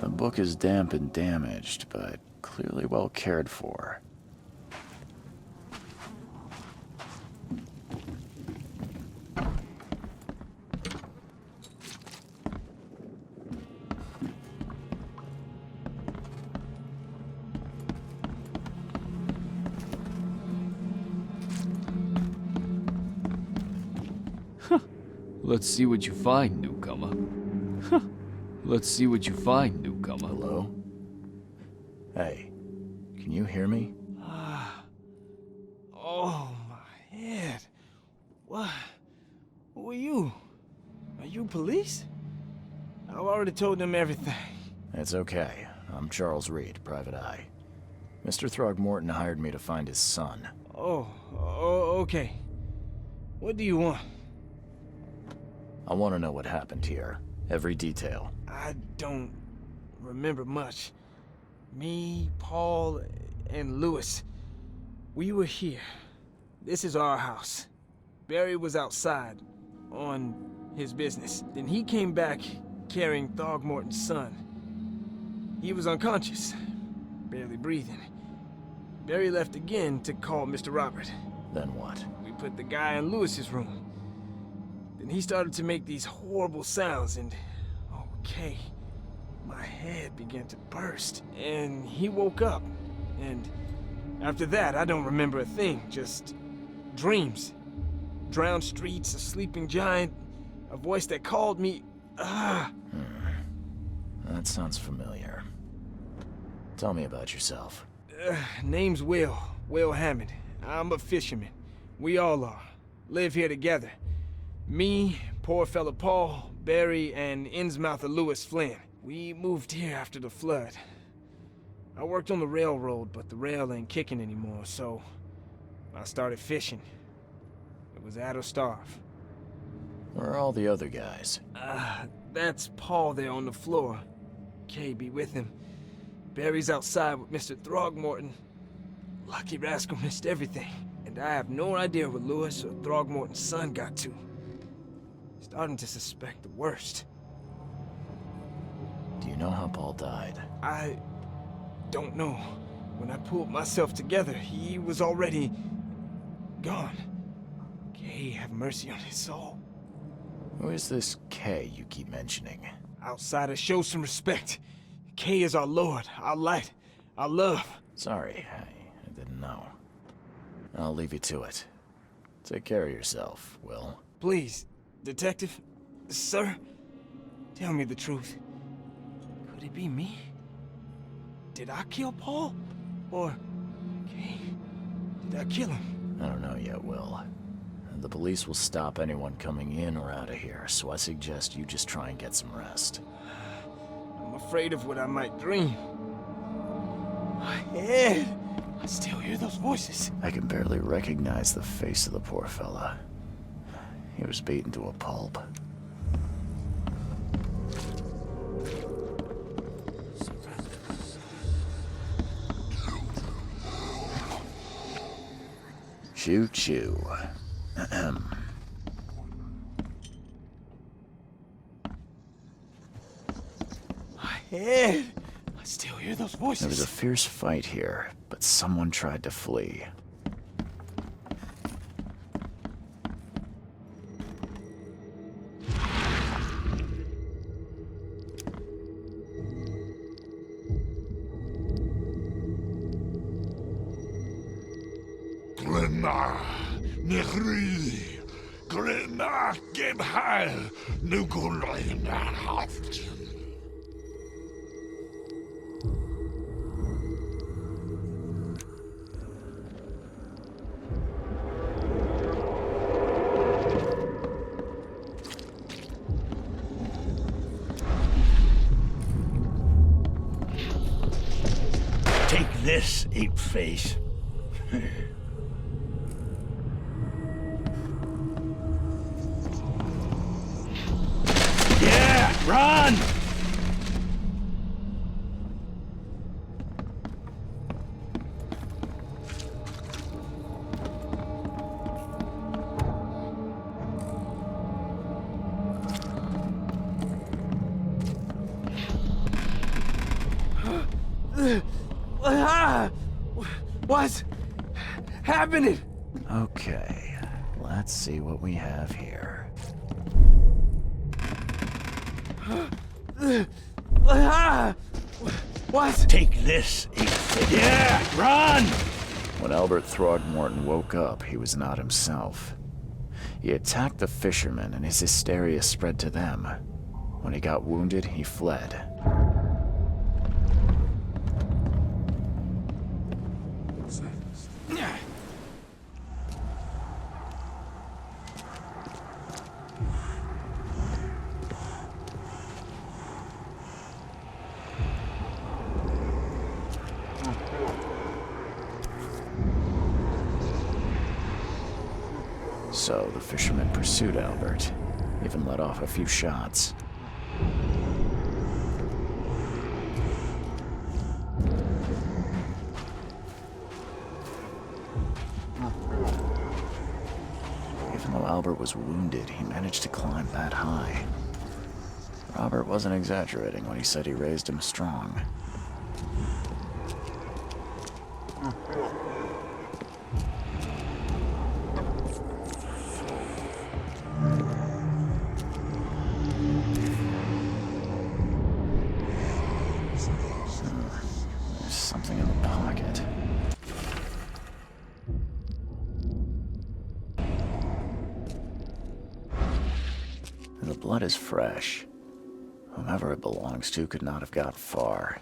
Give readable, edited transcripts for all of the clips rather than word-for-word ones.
The book is damp and damaged, but clearly well cared for. Let's see what you find, newcomer. Let's see what you find, newcomer. Hello? Hey, can you hear me? Oh, my head. What? Who are you? Are you police? I've already told them everything. It's okay. I'm Charles Reed, Private Eye. Mr. Throgmorton hired me to find his son. Oh, okay. What do you want? I want to know what happened here. Every detail. I don't remember much. Me, Paul, and Lewis, we were here. This is our house. Barry was outside, on his business. Then he came back carrying Throgmorton's son. He was unconscious, barely breathing. Barry left again to call Mr. Robert. Then what? We put the guy in Lewis's room. Then he started to make these horrible sounds and... okay, my head began to burst. And he woke up. And after that, I don't remember a thing. Just dreams. Drowned streets, a sleeping giant, a voice that called me... That sounds familiar. Tell me about yourself. Name's Will Hammond. I'm a fisherman. We all are. Live here together. Me, poor fella Paul, Barry, and Innsmouther Lewis Flynn. We moved here after the flood. I worked on the railroad, but the rail ain't kicking anymore, so I started fishing. It was at or starve. Where are all the other guys? That's Paul there on the floor. Kay be with him. Barry's outside with Mr. Throgmorton. Lucky rascal missed everything. And I have no idea where Lewis or Throgmorton's son got to. Starting to suspect the worst. Do you know how Paul died? I don't know. When I pulled myself together, he was already gone. Kay have mercy on his soul. Who is this Kay you keep mentioning? Outsiders, show some respect. Kay is our lord, our light, our love. Sorry, I didn't know. I'll leave you to it. Take care of yourself, Will. Please, Detective, sir, tell me the truth. Could it be me? Did I kill Paul? Or, Kay, did I kill him? I don't know yet, Will. The police will stop anyone coming in or out of here, so I suggest you just try and get some rest. I'm afraid of what I might dream. My head! I still hear those voices. I can barely recognize the face of the poor fella. He was beaten to a pulp. Choo-choo. Ahem. head. I still hear those voices. There was a fierce fight here, but someone tried to flee. Glenna, Nehri, Glenna, Gebhal, Nugulayan, Haftin. Take this, ape face. Yeah, run! What's happening? Okay, let's see what we have here. What? Take this, ape face. Yeah, run! When Albert Throgmorton woke up, he was not himself. He attacked the fishermen, and his hysteria spread to them. When he got wounded, he fled. So the fishermen pursued Albert, even let off a few shots. Even though Albert was wounded, he managed to climb that high. Robert wasn't exaggerating when he said he raised him strong. There's something in the pocket. The blood is fresh. Whomever it belongs to could not have got far.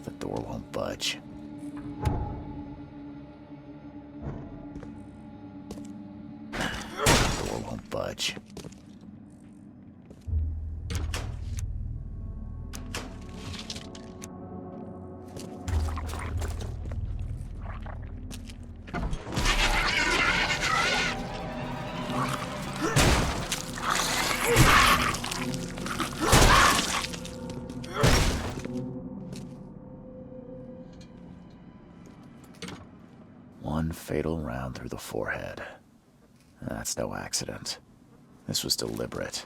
The door won't budge. The door won't budge. One fatal round through the forehead. That's no accident. This was deliberate.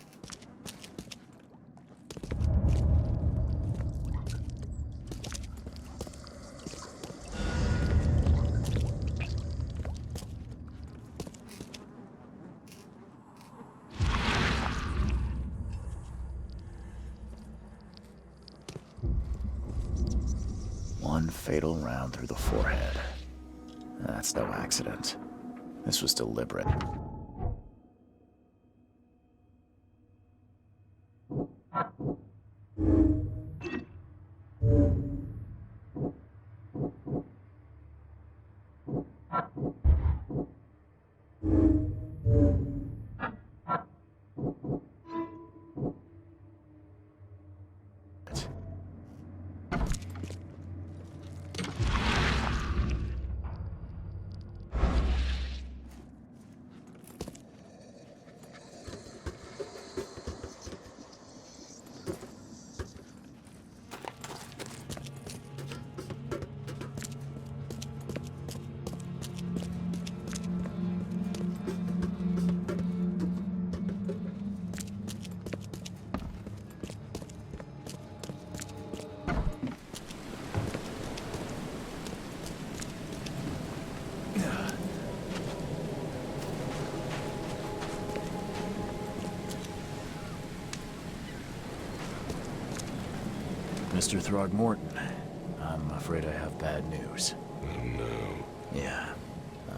One fatal round through the forehead. That's no accident. This was deliberate. Mr. Throgmorton, I'm afraid I have bad news. Oh, no. Yeah,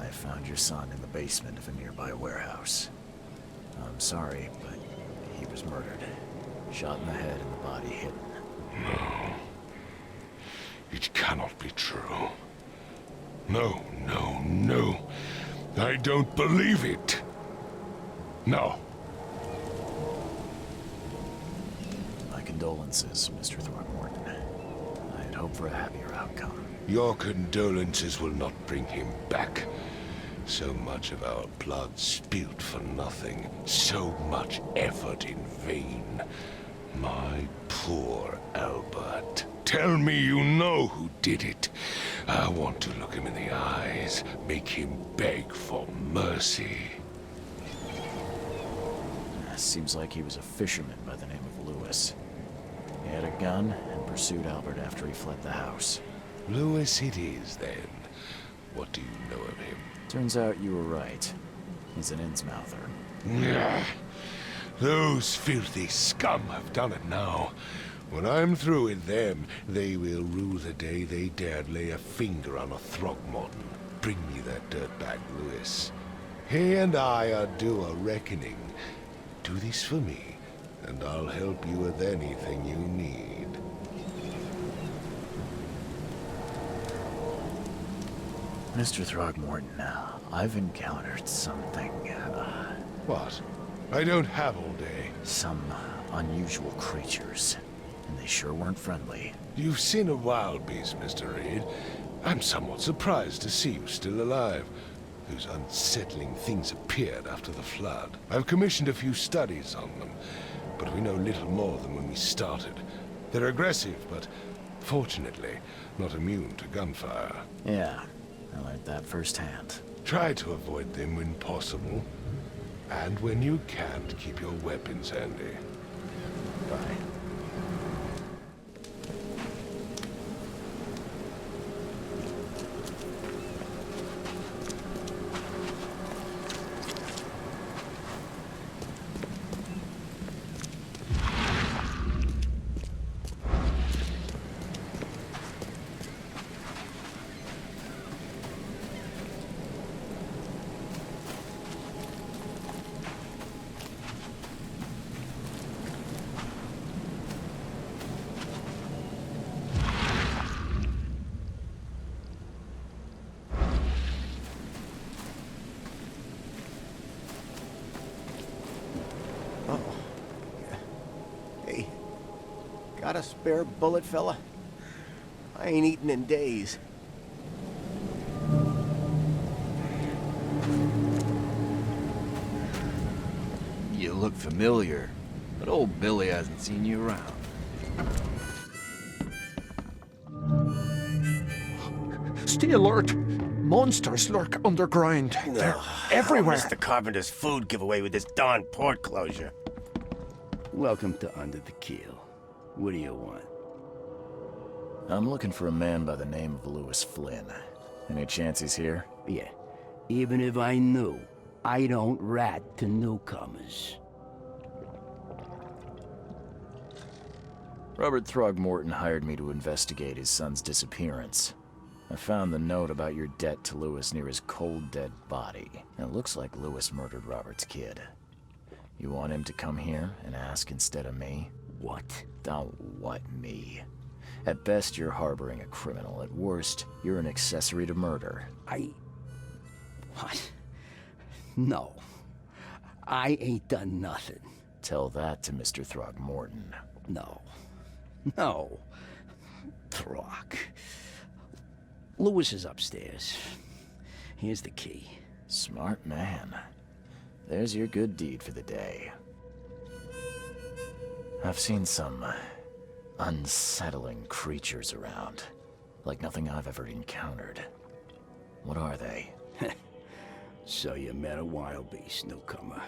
I found your son in the basement of a nearby warehouse. I'm sorry, but he was murdered. Shot in the head and the body hidden. No. It cannot be true. No, no, no. I don't believe it. No. My condolences, Mr. Throgmorton. I had hoped for a happier outcome. Your condolences will not bring him back. So much of our blood spilled for nothing. So much effort in vain. My poor Albert. Tell me you know who did it. I want to look him in the eyes, make him beg for mercy. Seems like he was a fisherman by the name of Lewis. He had a gun and pursued Albert after he fled the house. Lewis it is, then. What do you know of him? Turns out you were right. He's an Innsmouther. Nah. Those filthy scum have done it now. When I'm through with them, they will rue the day they dared lay a finger on a Throgmorton. Bring me that dirtbag, Lewis. He and I are due a reckoning. Do this for me, and I'll help you with anything you need. Mr. Throgmorton, I've encountered something, What? I don't have all day. some unusual creatures, and they sure weren't friendly. You've seen a wild beast, Mr. Reed. I'm somewhat surprised to see you still alive. Those unsettling things appeared after the flood. I've commissioned a few studies on them, but we know little more than when we started. They're aggressive, but fortunately not immune to gunfire. Yeah, I learned that firsthand. Try to avoid them when possible, and when you can't, keep your weapons handy. Bye. Hey, got a spare bullet, fella? I ain't eaten in days. You look familiar, but old Billy hasn't seen you around. Stay alert! Monsters lurk underground. They're everywhere. Mr. Carpenter's food giveaway with this darn port closure. Welcome to Under the Keel. What do you want? I'm looking for a man by the name of Lewis Flynn. Any chance he's here? Yeah, even if I knew, I don't rat to newcomers. Robert Throgmorton hired me to investigate his son's disappearance. I found the note about your debt to Lewis near his cold, dead body. And it looks like Lewis murdered Robert's kid. You want him to come here and ask instead of me? What? Don't what me. At best, you're harboring a criminal. At worst, you're an accessory to murder. What? No. I ain't done nothing. Tell that to Mr. Throgmorton. No. No. Throg. Lewis is upstairs. Here's the key. Smart man. There's your good deed for the day. I've seen some unsettling creatures around. Like nothing I've ever encountered. What are they? So you met a wild beast, newcomer.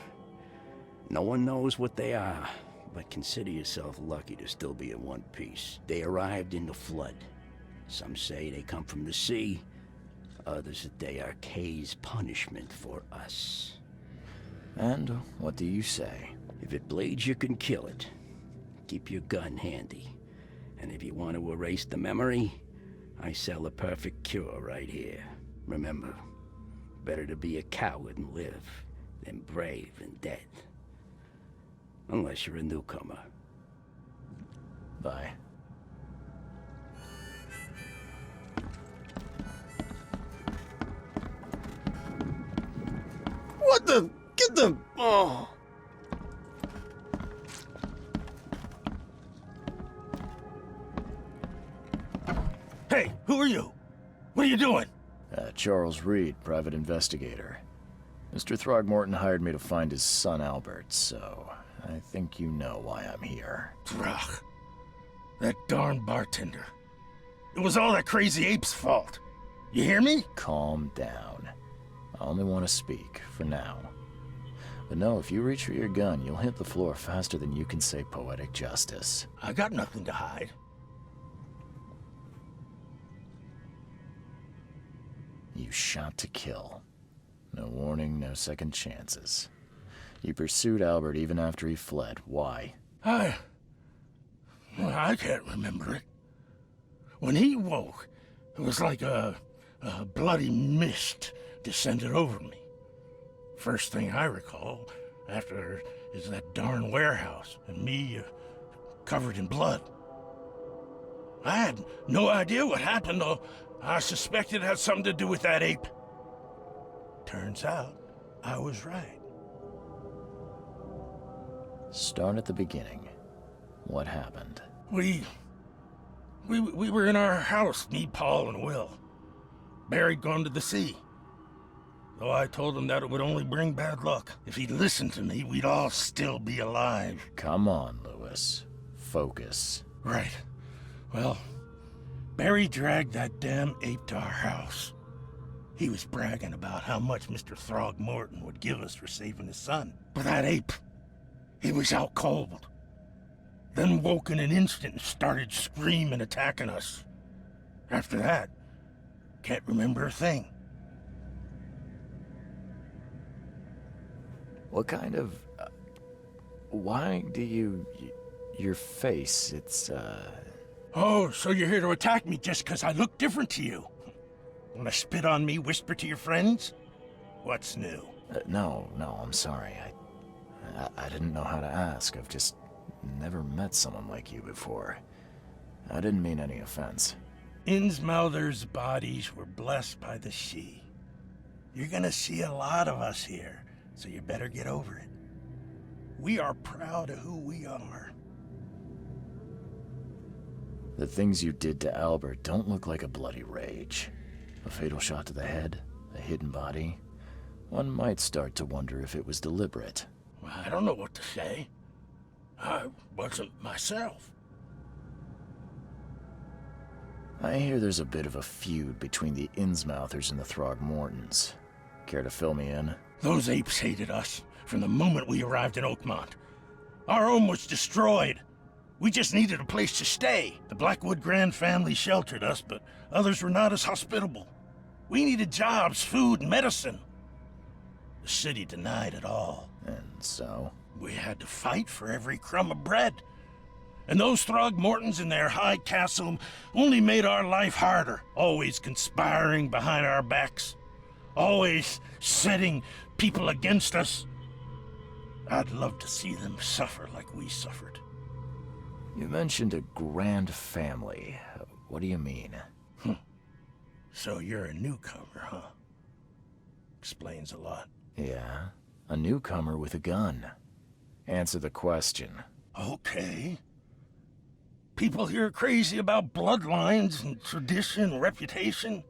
No one knows what they are, but consider yourself lucky to still be in one piece. They arrived in the flood. Some say they come from the sea. Others that they are Kay's punishment for us. And what do you say? If it bleeds, you can kill it. Keep your gun handy. And if you want to erase the memory, I sell a perfect cure right here. Remember, better to be a coward and live than brave and dead. Unless you're a newcomer. Bye. What the? Get the... Oh. Hey, who are you? What are you doing? Charles Reed, private investigator. Mr. Throgmorton hired me to find his son Albert, so I think you know why I'm here. Throg. That darn bartender. It was all that crazy ape's fault. You hear me? Calm down. I only want to speak, for now. But no, if you reach for your gun, you'll hit the floor faster than you can say poetic justice. I got nothing to hide. You shot to kill. No warning, no second chances. You pursued Albert even after he fled. Why? I can't remember it. When he woke, it was like a bloody mist descended over me. First thing I recall after is that darn warehouse and me covered in blood. I had no idea what happened, though. I suspected it had something to do with that ape. Turns out, I was right. Start at the beginning. What happened? We were in our house, me, Paul, and Will. Barry'd gone to the sea. Though I told him that it would only bring bad luck. If he'd listened to me, we'd all still be alive. Come on, Lewis. Focus. Right. Well, Barry dragged that damn ape to our house. He was bragging about how much Mr. Throgmorton would give us for saving his son. But that ape, he was out cold. Then woke in an instant and started screaming, attacking us. After that, can't remember a thing. What kind of... why do you... your face, it's, Oh, so you're here to attack me just because I look different to you? Want to spit on me, whisper to your friends? What's new? no, I'm sorry. I didn't know how to ask. I've just never met someone like you before. I didn't mean any offense. Innsmouther's bodies were blessed by the sea. You're gonna see a lot of us here, so you better get over it. We are proud of who we are. The things you did to Albert don't look like a bloody rage. A fatal shot to the head, a hidden body. One might start to wonder if it was deliberate. Well, I don't know what to say. I wasn't myself. I hear there's a bit of a feud between the Innsmouthers and the Throgmortons. Care to fill me in? Those apes hated us from the moment we arrived in Oakmont. Our home was destroyed. We just needed a place to stay. The Blackwood Grand family sheltered us, but others were not as hospitable. We needed jobs, food, and medicine. The city denied it all. And so? We had to fight for every crumb of bread. And those Throgmortons in their high castle only made our life harder, always conspiring behind our backs, always setting people against us. I'd love to see them suffer like we suffered. You mentioned a grand family. What do you mean? So you're a newcomer, huh? Explains a lot. Yeah, a newcomer with a gun. Answer the question. Okay. People here are crazy about bloodlines and tradition and reputation.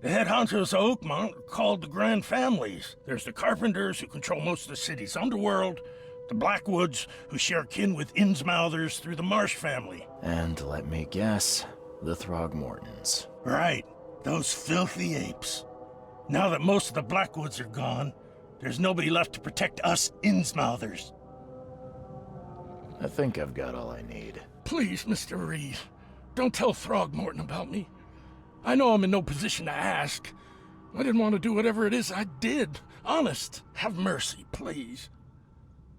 The head honchos of Oakmont are called the Grand Families. There's the Carpenters, who control most of the city's underworld, the Blackwoods, who share kin with Innsmouthers through the Marsh family. And let me guess, the Throgmortons. Right, those filthy apes. Now that most of the Blackwoods are gone, there's nobody left to protect us Innsmouthers. I think I've got all I need. Please, Mr. Reed, don't tell Throgmorton about me. I know I'm in no position to ask. I didn't want to do whatever it is I did. Honest, have mercy, please.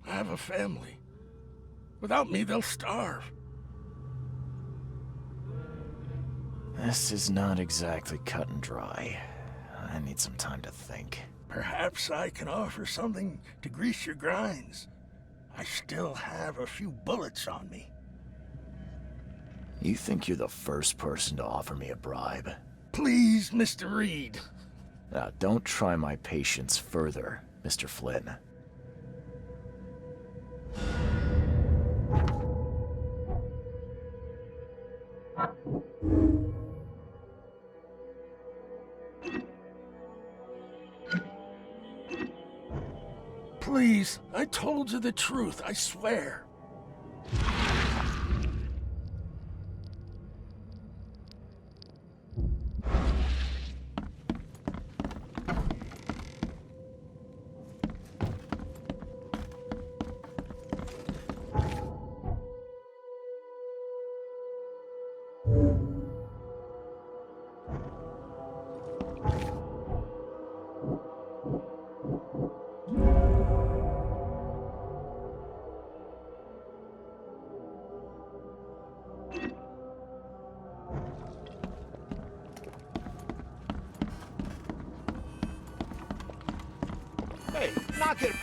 I have a family. Without me, they'll starve. This is not exactly cut and dry. I need some time to think. Perhaps I can offer something to grease your grinds. I still have a few bullets on me. You think you're the first person to offer me a bribe? Please, Mr. Reed. Now, don't try my patience further, Mr. Flynn. Please, I told you the truth, I swear. Hey, knock it.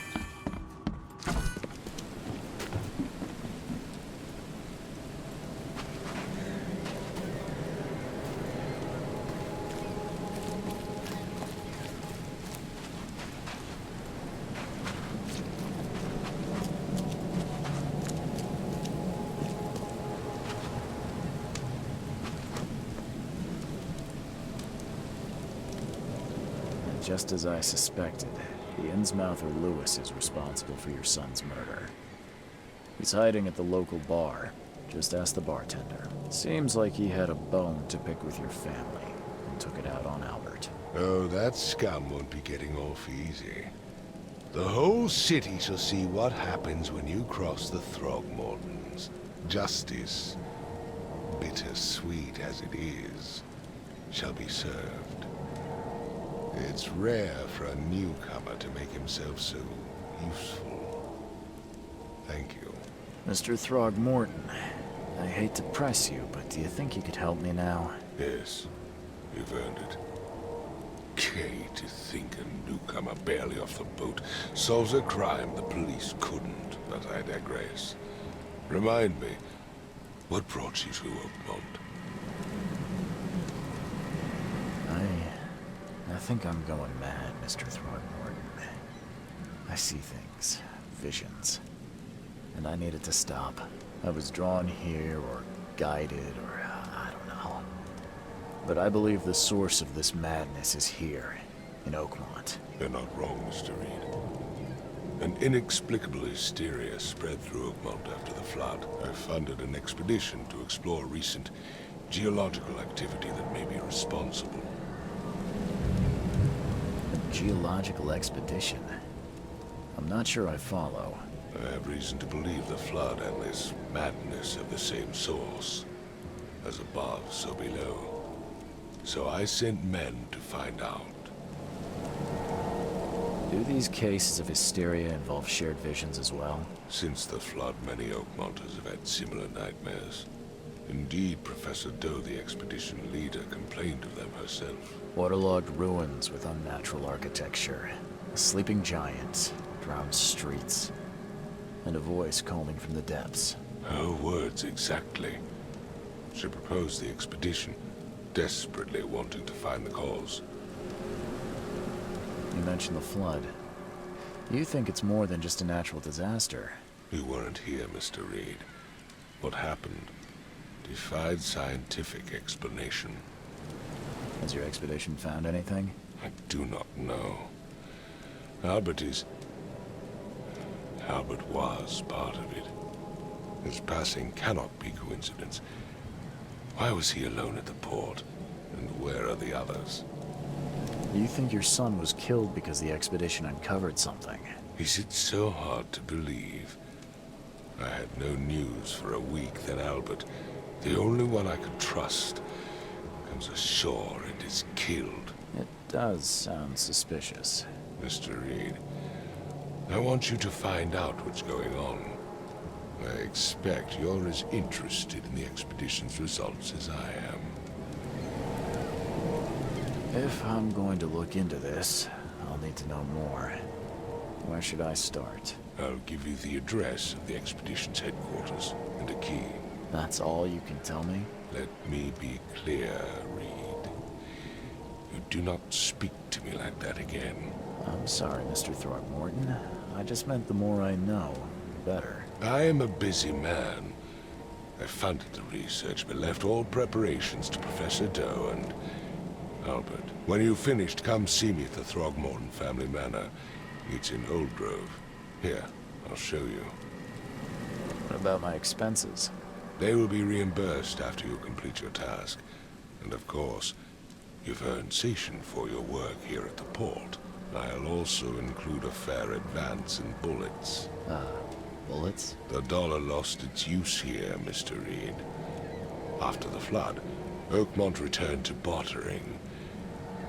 Just as I suspected, the Innsmouther Lewis is responsible for your son's murder. He's hiding at the local bar. Just ask the bartender. Seems like he had a bone to pick with your family and took it out on Albert. Oh, that scum won't be getting off easy. The whole city shall see what happens when you cross the Throgmortons. Justice, bittersweet as it is, shall be served. It's rare for a newcomer to make himself so useful. Thank you. Mr. Throgmorton, I hate to press you, but do you think you could help me now? Yes, you've earned it. Gay to think a newcomer barely off the boat solves a crime the police couldn't, but I digress. Remind me, what brought you to Oakmont? I think I'm going mad, Mr. Throgmorton. I see things, visions, and I needed to stop. I was drawn here, or guided, or I don't know. But I believe the source of this madness is here, in Oakmont. You're not wrong, Mr. Reed. An inexplicable hysteria spread through Oakmont after the flood. I funded an expedition to explore recent geological activity that may be responsible. Geological expedition. I'm not sure I follow. I have reason to believe the flood and this madness have the same source. As above, so below. So I sent men to find out. Do these cases of hysteria involve shared visions as well? Since the flood, many Oakmonters have had similar nightmares. Indeed, Professor Doe, the expedition leader, complained of them herself. Waterlogged ruins with unnatural architecture, a sleeping giant, drowned streets, and a voice calling from the depths. Her words exactly. She proposed the expedition, desperately wanting to find the cause. You mentioned the flood. You think it's more than just a natural disaster? You weren't here, Mr. Reed. What happened defied scientific explanation. Has your expedition found anything? I do not know. Albert was part of it. His passing cannot be coincidence. Why was he alone at the port? And where are the others? You think your son was killed because the expedition uncovered something? Is it so hard to believe? I had no news for a week, then Albert, the only one I could trust, comes ashore and is killed. It does sound suspicious. Mr. Reed, I want you to find out what's going on. I expect you're as interested in the expedition's results as I am. If I'm going to look into this, I'll need to know more. Where should I start? I'll give you the address of the expedition's headquarters and a key. That's all you can tell me? Let me be clear, Reed. You do not speak to me like that again. I'm sorry, Mr. Throckmorton. I just meant the more I know, the better. I am a busy man. I funded the research, but left all preparations to Professor Doe and Albert. When you've finished, come see me at the Throgmorton family manor. It's in Old Grove. Here, I'll show you. What about my expenses? They will be reimbursed after you complete your task. And of course, you've earned sation for your work here at the port. I'll also include a fair advance in bullets. Bullets? The dollar lost its use here, Mr. Reed. After the flood, Oakmont returned to bartering.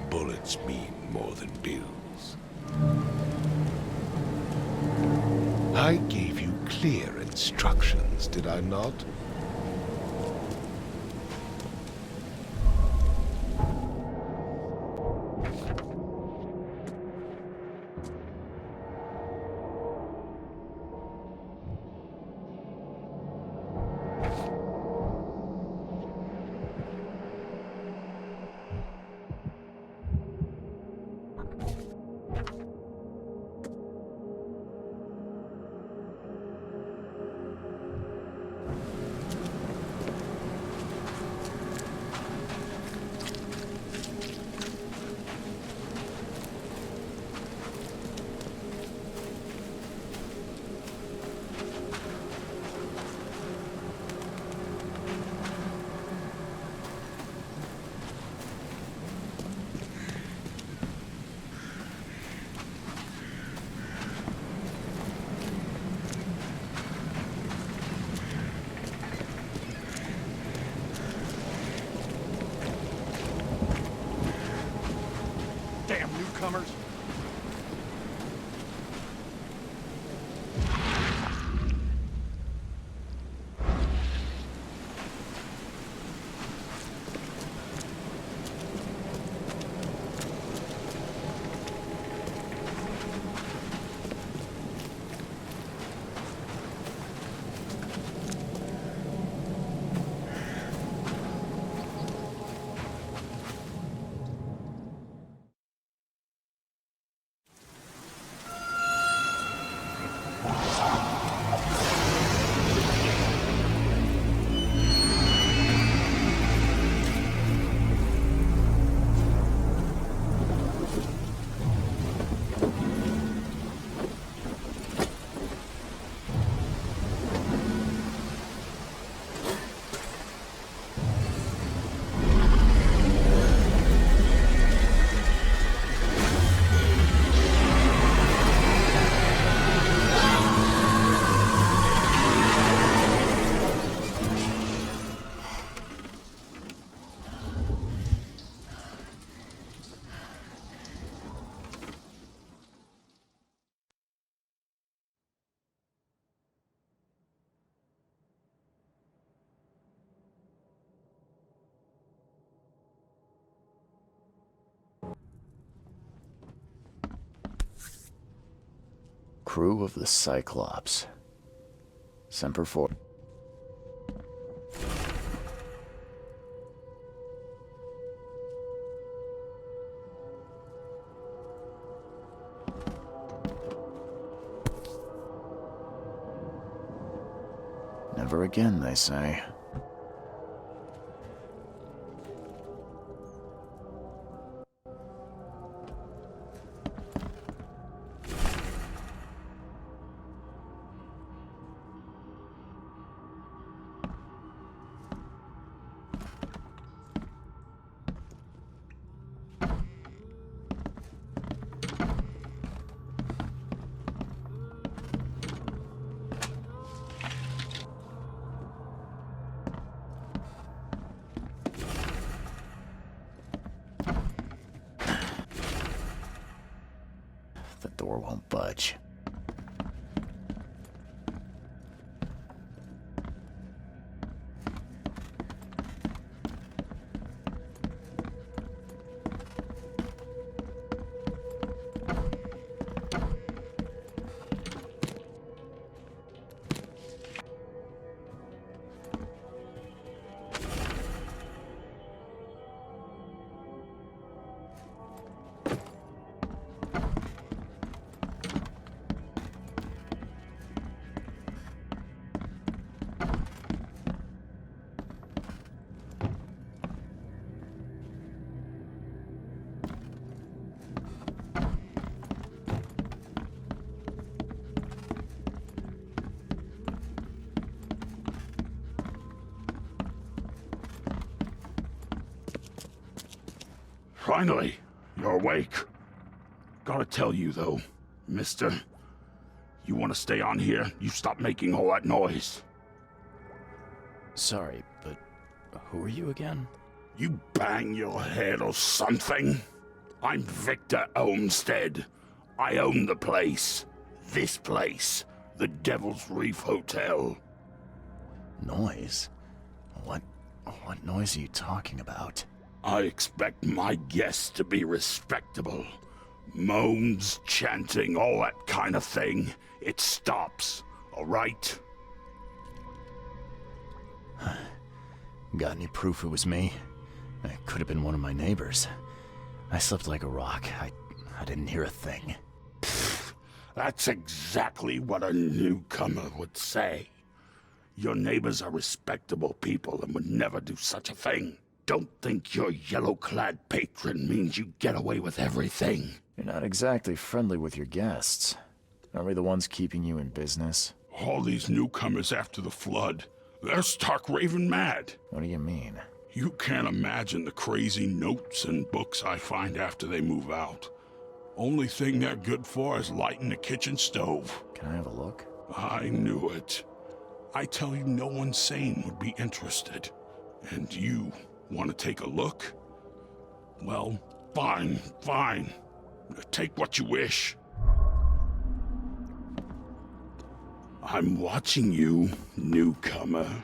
Bullets mean more than bills. I gave you clear instructions, did I not? Damn newcomers. Crew of the Cyclops. Semper For. Never again, they say. The door won't budge. Finally, you're awake. Gotta tell you, though, mister, you want to stay on here, you stop making all that noise. Sorry, but who are you again? You bang your head or something? I'm Victor Olmsted. I own the place. This place. The Devil's Reef Hotel. Noise? What noise are you talking about? I expect my guests to be respectable. Moans, chanting, all that kind of thing. It stops, all right? Got any proof it was me? It could have been one of my neighbors. I slept like a rock. I didn't hear a thing. That's exactly what a newcomer would say. Your neighbors are respectable people and would never do such a thing. Don't think your yellow-clad patron means you get away with everything. You're not exactly friendly with your guests. Are we the ones keeping you in business? All these newcomers after the flood, they're stark raving mad. What do you mean? You can't imagine the crazy notes and books I find after they move out. Only thing they're good for is lighting the kitchen stove. Can I have a look? I knew it. I tell you, no one sane would be interested. And you want to take a look? Well, fine. Take what you wish. I'm watching you, newcomer.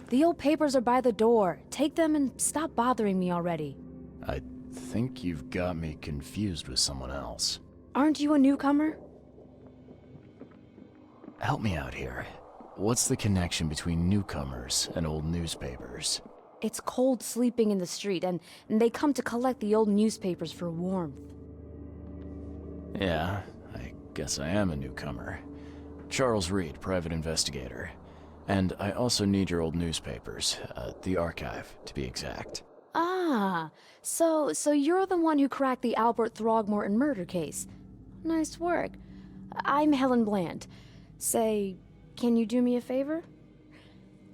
The old papers are by the door. Take them and stop bothering me already. I think you've got me confused with someone else. Aren't you a newcomer? Help me out here. What's the connection between newcomers and old newspapers? It's cold sleeping in the street, and they come to collect the old newspapers for warmth. Yeah, I guess I am a newcomer. Charles Reed, private investigator. And I also need your old newspapers, the archive, to be exact. Ah, so you're the one who cracked the Albert Throgmorton murder case. Nice work. I'm Helen Bland. Say, can you do me a favor?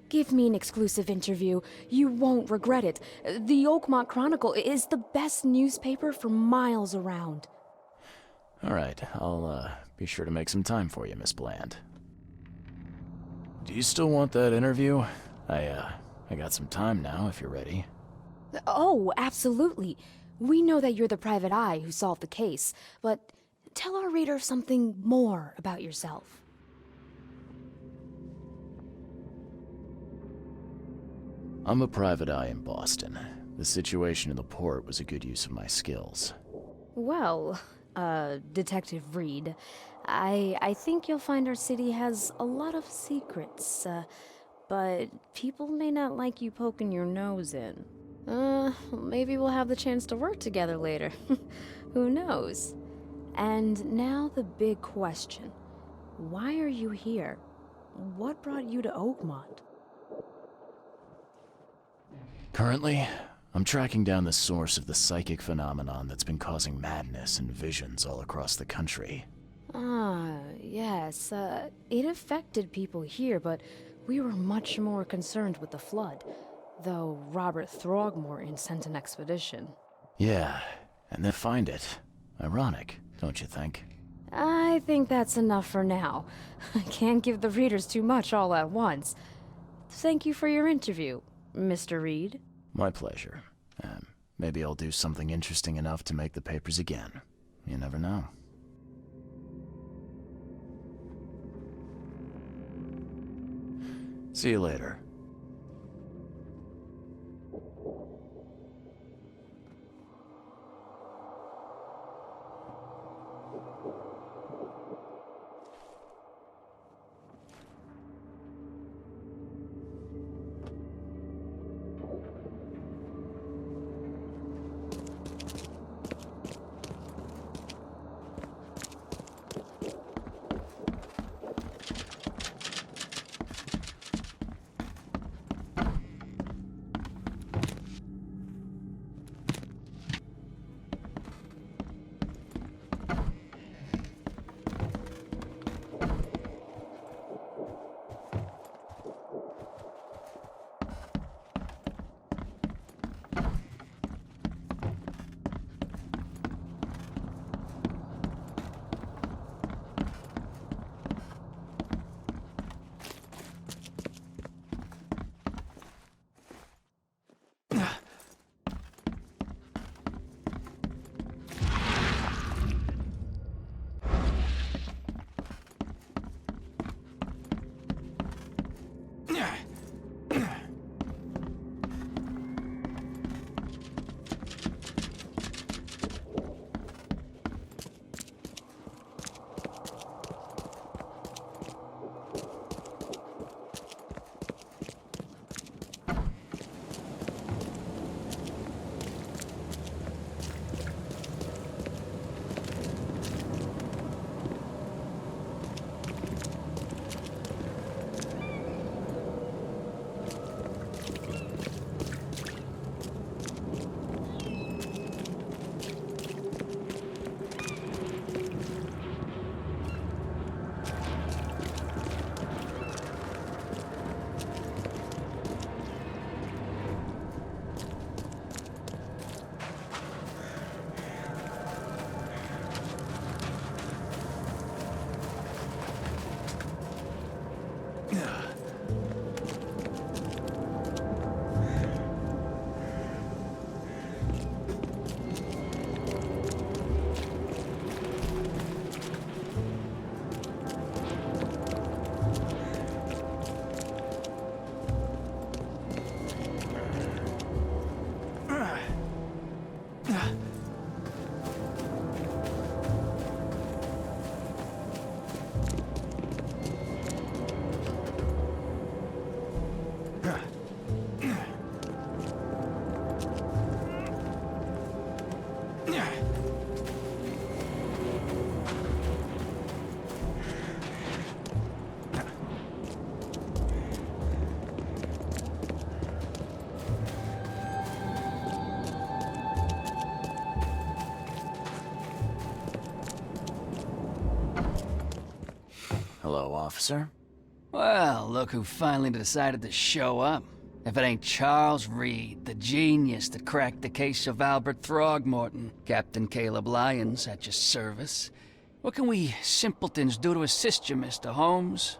Give me an exclusive interview. You won't regret it. The Oakmont Chronicle is the best newspaper for miles around. All right, I'll be sure to make some time for you, Miss Bland. Do you still want that interview? I got some time now, if you're ready. Oh, absolutely. We know that you're the private eye who solved the case, but tell our reader something more about yourself. I'm a private eye in Boston. The situation in the port was a good use of my skills. Well, Detective Reed, I think you'll find our city has a lot of secrets, but people may not like you poking your nose in. Maybe we'll have the chance to work together later. Who knows? And now the big question. Why are you here? What brought you to Oakmont? Currently, I'm tracking down the source of the psychic phenomenon that's been causing madness and visions all across the country. Ah, yes, it affected people here, but we were much more concerned with the flood, though Robert Throgmorton sent an expedition. Yeah, and then find it. Ironic, don't you think? I think that's enough for now. I can't give the readers too much all at once. Thank you for your interview, Mr. Reed. My pleasure. Maybe I'll do something interesting enough to make the papers again. You never know. See you later. Hello, officer. Well, look who finally decided to show up. If it ain't Charles Reed, the genius that cracked the case of Albert Throgmorton. Captain Caleb Lyons at your service. What can we simpletons do to assist you, Mr. Holmes?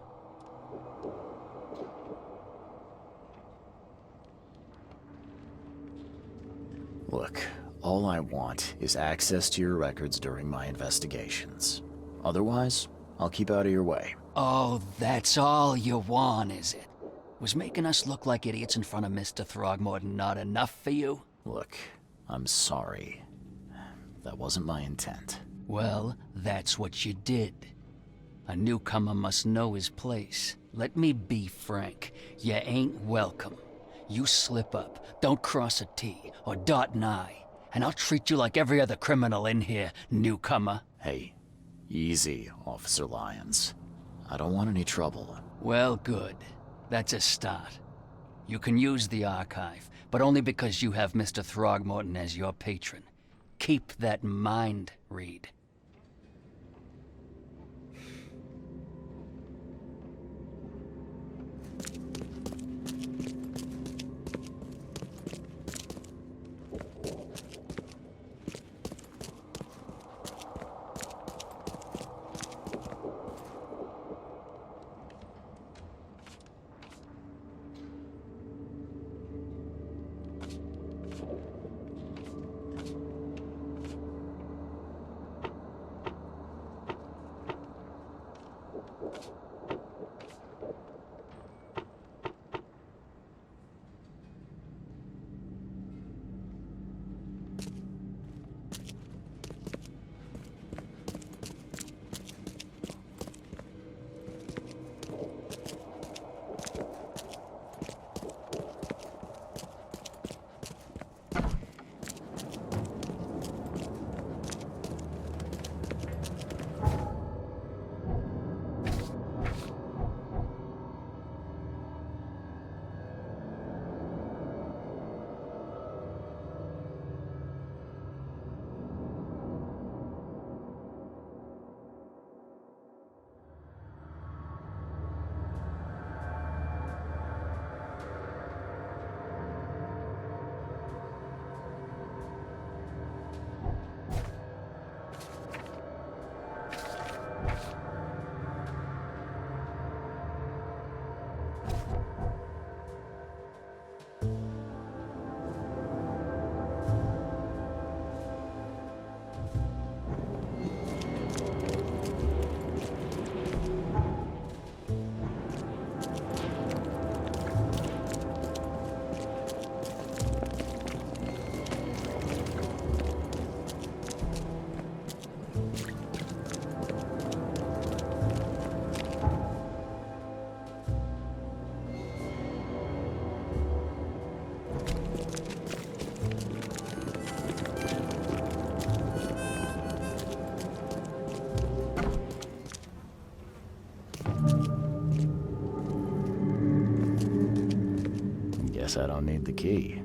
Look, all I want is access to your records during my investigations. Otherwise, I'll keep out of your way. Oh, that's all you want, is it? Was making us look like idiots in front of Mr. Throgmorton not enough for you? Look, I'm sorry. That wasn't my intent. Well, that's what you did. A newcomer must know his place. Let me be frank. You ain't welcome. You slip up, don't cross a T or dot an I, and I'll treat you like every other criminal in here, newcomer. Hey, easy, Officer Lyons. I don't want any trouble. Well, good. That's a start. You can use the archive, but only because you have Mr. Throgmorton as your patron. Keep that in mind, Reed. Guess I don't need the key.